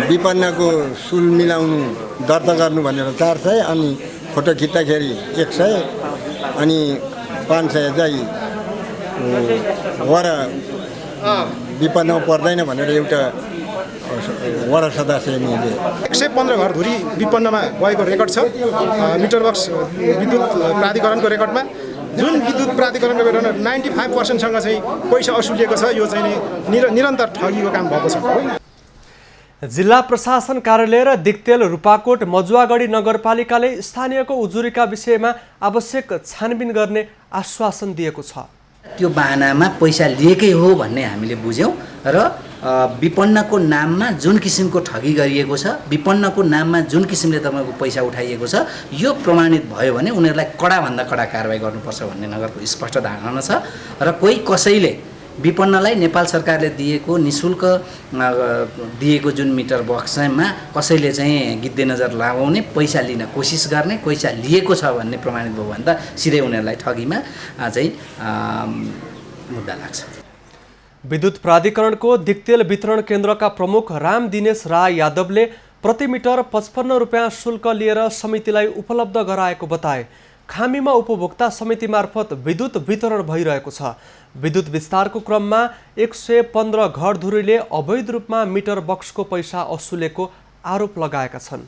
विपन्नको सुल मिलाउनु दर्ता गर्नु भनेर 400, अनि फोटो खिच्दाखेरि 100, अनि 500 चाहिँ वडा विपन्नमा पर्दैन भनेर एउटा वडा सदस्यले 115 घर धुरी विपन्नमा गएको रेकर्ड छ। मिटर बक्स विद्युत प्राधिकरणको रेकर्डमा जुन विद्युत प्राधिकरणको रेकर्डमा 95% सँग चाहिँ पैसा असुलिएको छ। यो चाहिँ निरन्तर ठगीको काम भएको छ। जिल्ला प्रशासन कार्यालय र दिक्तेल रूपाकोट मजुवागढी नगरपालिकाले स्थानीयको उजुरीका विषयमा आवश्यक छानबिन गर्ने आश्वासन दिएको छ। त्यो बाहनामा पैसा लिएकै हो भन्ने हामीले बुझ्यौँ र विपन्नको नाममा जुन किसिमको ठगी गरिएको छ, विपन्नको नाममा जुन किसिमले तपाईँको पैसा उठाइएको छ, यो प्रमाणित भयो भने उनीहरूलाई कडाभन्दा कडा कारवाही गर्नुपर्छ भन्ने नगरको स्पष्ट धारणा छ। र कोही कसैले विपन्नलाई नेपाल सरकारले दिएको निःशुल्क दिएको जुन मिटर बक्समा कसैले चाहिँ गिद्धे नजर लगाउने, पैसा लिन कोसिस गर्ने, पैसा लिएको छ भन्ने प्रमाणित भयो भने त सिधै उनीहरूलाई ठगीमा चाहिँ मुद्दा लाग्छ। विद्युत प्राधिकरणको दिक्तेल वितरण केन्द्रका प्रमुख राम दिनेश राय यादवले प्रति मिटर 55 रुपियाँ शुल्क लिएर समितिलाई उपलब्ध गराएको बताए। खामीमा उपभोक्ता समिति मार्फत विद्युत वितरण भइरहेको छ। विद्युत विस्तारको क्रममा 115 घरधुरीले अवैध रूपमा मिटर बक्सको पैसा असुलेको आरोप लगाएका छन्।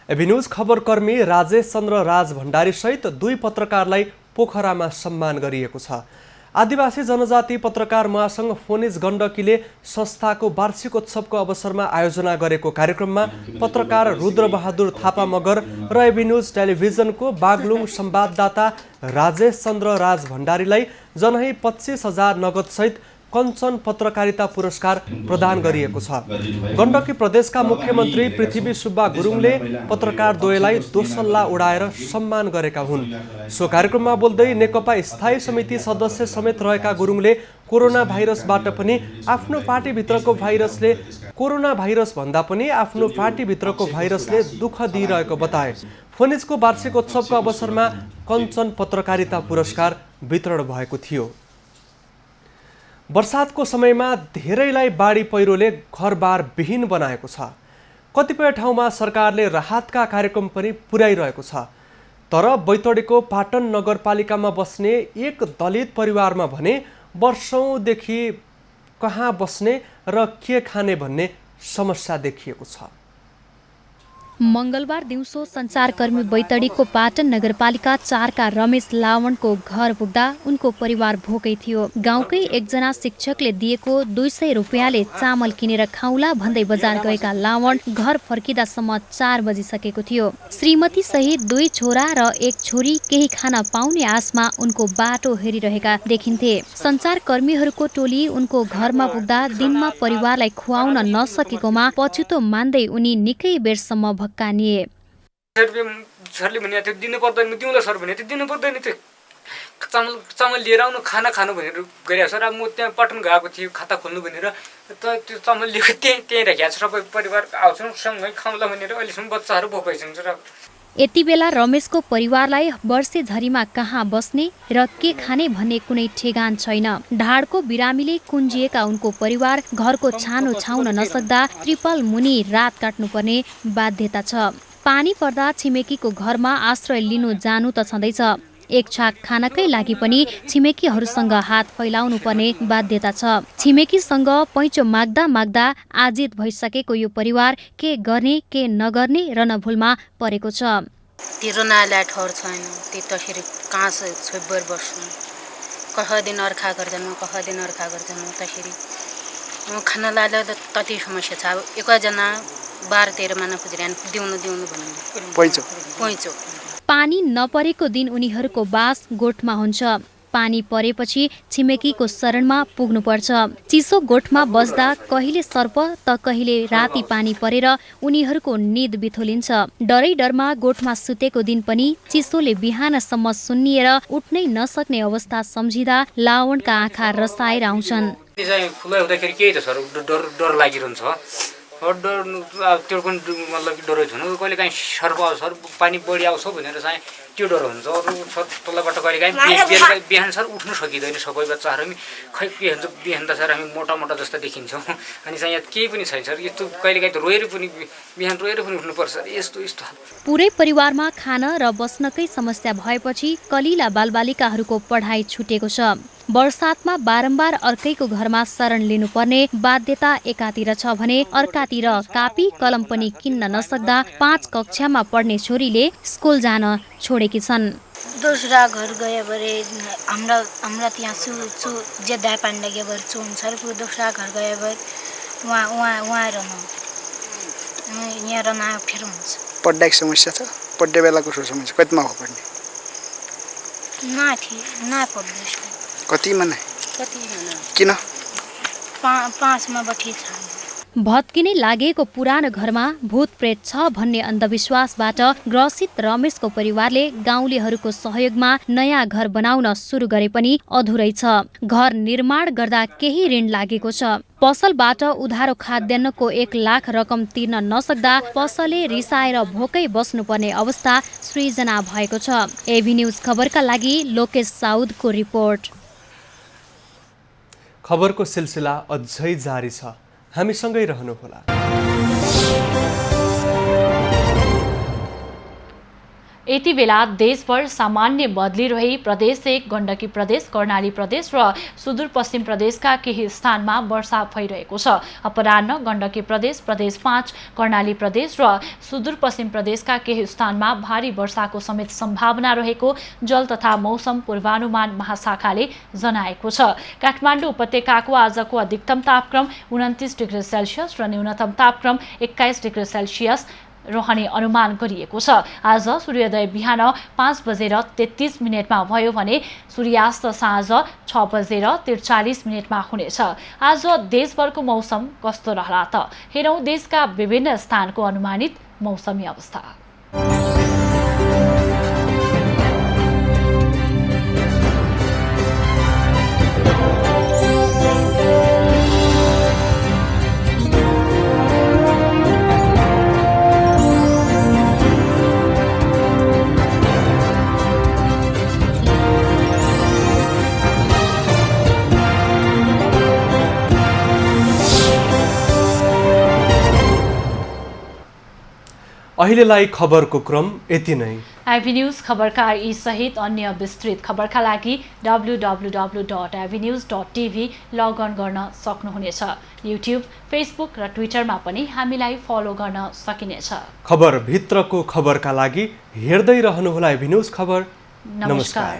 एबी न्यूज खबरकर्मी राजेश चन्द्र राज भण्डारी सहित 2 पत्रकारलाई पोखरामा सम्मान गरिएको छ। आदिवासी जनजाति पत्रकार महासंघ फोनिज गण्डकीले संस्थाको वार्षिकोत्सवको अवसरमा आयोजना गरेको कार्यक्रममा पत्रकार रुद्रबहादुर थापा मगर र एबी न्यूज टेलिभिजनको बागलुङ संवाददाता राजेश चन्द्र राज भण्डारीलाई जनही 25,000 नगद सहित कञ्चन पत्रकारिता पुरस्कार प्रदान गरिएको छ। गण्डकी प्रदेशका मुख्यमन्त्री पृथ्वी सुब्बा गुरुङले पत्रकारद्वयलाई दोसल्ला उडाएर सम्मान गरेका हुन्। सो कार्यक्रममा बोल्दै नेकपा स्थायी समिति सदस्य समेत रहेका गुरुङले कोरोना भाइरसबाट पनि आफ्नो पार्टीभित्रको भाइरसले दुःख दिइरहेको बताए। फोनिजको वार्षिक उत्सवको अवसरमा कञ्चन पत्रकारिता पुरस्कार वितरण भएको थियो। वर्षातको समयमा धेरैलाई बाढी पहिरोले घरबार विहीन बनाएको छ। कतिपय ठाउँमा सरकारले राहतका कार्यक्रम पनि पुर्याइरहेको छ। तर बैतडीको पाटन नगरपालिकामा बस्ने एक दलित परिवारमा भने वर्षौंदेखि कहाँ बस्ने र के खाने भन्ने समस्या देखिएको छ। मंगलबार दिउँसो सञ्चारकर्मी बैतडीको पाटन नगरपालिका 4 का रमेश लावणको घर पुग्दा उनको परिवार भोकै थियो। गाउँकै एकजना शिक्षकले दिएको 200 रुपियाँले चामल किनेर खाउला भन्दै बजार गएका लावण घर फर्किदासम्म 4 बजिसकेको थियो। श्रीमती सहित 2 छोरा र 1 छोरी केही खान पाउने आशमा उनको बाटो हेरिरहेका देखिन्थे। सञ्चारकर्मीहरूको टोली उनको घरमा पुग्दा दिनमा परिवारलाई खुवाउन नसकेकोमा पछुतो मान्दै उनी निकै बेरसम्म भक्कानिए। सरले भने त्यो दिनु पर्दैन, दिउँला सर भने त्यो दिनु पर्दैन, त्यो चामल लिएर आउनु खाना खानु भनेर गरिरहेको छ। र म त्यहाँ पटन गएको थिएँ खाता खोल्नु भनेर, त्यो चामल लिएको त्यहीँ राखेको छ। सबै परिवार आउँछौँ सँगै खाउँला भनेर अहिलेसम्म बच्चाहरू भोकाइछन् सर। यति बेला रमेशको परिवारलाई वर्षे झरीमा कहाँ बस्ने र के खाने भन्ने कुनै ठेगान छैन। ढाडको बिरामीले कुन्जिएका उनको परिवार घरको छानो छाउन नसक्दा त्रिपल मुनि रात काट्नुपर्ने बाध्यता छ। पानी पर्दा छिमेकीको घरमा आश्रय लिनु जानु त छँदैछ, एक छाक खानकै लागि पनि छिमेकीहरूसँग हात फैलाउनु पर्ने बाध्यता छ। छिमेकीसँग पैँचो माग्दा माग्दा आजित भइसकेको यो परिवार के गर्ने के नगर्ने रनभुलमा परेको छ। तेरो नाला ठहर छैन, त्यसरी कहाँ छोइबर बस्नु, कह दिन अर्खा गर्दैन त्यसरी खाना लाले तति समस्या छ। एकजना 12-13 महिना पुजिरहन दिउनु भन्नु पैँचो। पानी नपरेको दिन उनीहरूको बास गोठमा हुन्छ। पानी परेपछि छिमेकीको शरणमा पुग्नुपर्छ। चिसो गोठमा बस्दा कहिले सर्प त कहिले राति पानी परेर उनीहरूको निद बिथोलिन्छ। डरमा गोठमा सुतेको दिन पनि चिसोले बिहानसम्म सुन्निएर उठ्नै नसक्ने अवस्था सम्झिँदा लावणका आँखा रसाएर आउँछन्। खुला हुँदाखेरि केही त सर डर लागिरहन्छ। त्यो पनि मतलब डर हुनु, कहिले काहीँ सर्प पानी बढी आउँछ भनेर चाहिँ त्यो डर हुन्छ। अरू तलबाट कहिले काहीँ बिहान सर उठ्नु सकिँदैन। सबै बच्चाहरू पनि खै के हुन्छ, बिहान त सर हामी मोटा जस्तो देखिन्छौँ। अनि चाहिँ यहाँ केही पनि छैन सर। यस्तो कहिले काहीँ त बिहान रोएर पनि उठ्नुपर्छ यस्तो। पुरै परिवारमा खान र बस्नकै समस्या भएपछि कलिला बालबालिकाहरूको पढाइ छुटेको छ। वर्षातमा बारम्बार अर्कैको घरमा शरण लिनुपर्ने बाध्यता एकातिर छ भने अर्कातिर कापी कलम पनि किन्न नसक्दा 5 कक्षामा पढ्ने छोरीले स्कुल जान छोडेकी छन्। दोस्रा घर गए भरे हाम्रा त्यहाँ जे दाइ पाण्डे गए भरे चुन सर दोस्रा घर गए भरे वहाँ रहनु यहाँ रहना फिर हुन्छ। पढ्दाको समस्या छ, पढ्ने बेलाको समस्या कतिमा हो पढ्ने? ना पढ्दैछ। कतिमा नै किन 5 मा बठी छ। भत्किने लागेको पुरानो घरमा भूत प्रेत छ भन्ने अन्धविश्वासबाट ग्रसित रमेशको परिवारले गाउँलेहरूको सहयोगमा नयाँ घर बनाउन सुरु गरे पनि अधुरै छ। घर निर्माण गर्दा केही ऋण लागेको छ। पसलबाट उधारो खाद्यान्नको 1 लाख रकम तिर्न नसक्दा पसलले रिसाएर भोकै बस्नुपर्ने अवस्था सृजना भएको छ। एभी न्यूज खबरका लागि लोकेश साउदको रिपोर्ट। खबरको सिलसिला अझै जारी छ, हामीसँगै रहनुहोला। यति बेला देशभर सामान्य बदली रही प्रदेश 1 गण्डकी प्रदेश, कर्णाली प्रदेश र सुदूरपश्चिम प्रदेशका केही स्थानमा वर्षा भइरहेको छ। अपराह्न गण्डकी प्रदेश, प्रदेश 5, कर्णाली प्रदेश र सुदूरपश्चिम प्रदेशका केही स्थानमा भारी वर्षाको समेत सम्भावना रहेको जल तथा मौसम पूर्वानुमान महाशाखाले जनाएको छ। काठमाडौँ उपत्यकाको आजको अधिकतम तापक्रम 29 डिग्री सेल्सियस र न्यूनतम तापक्रम 21 डिग्री सेल्सियस रहने अनुमान गरिएको छ। आज सूर्योदय बिहान 5:33 भयो भने सूर्यास्त साँझ 6:43 हुनेछ। आज देशभरको मौसम कस्तो रहला त? हेरौँ देशका विभिन्न स्थानको अनुमानित मौसमी अवस्था। अहिलेलाई खबरको क्रम यति नै। आइभी न्यूज खबरका यी सहित अन्य विस्तृत खबरका लागि www.ivnews.tv लगअन गर्न सक्नुहुनेछ। युट्युब, फेसबुक र ट्विटरमा पनि हामीलाई फलो गर्न सकिनेछ। खबर भित्रको खबरका लागि हेर्दै रहनुहोला आइभी न्यूज खबर। नमस्कार।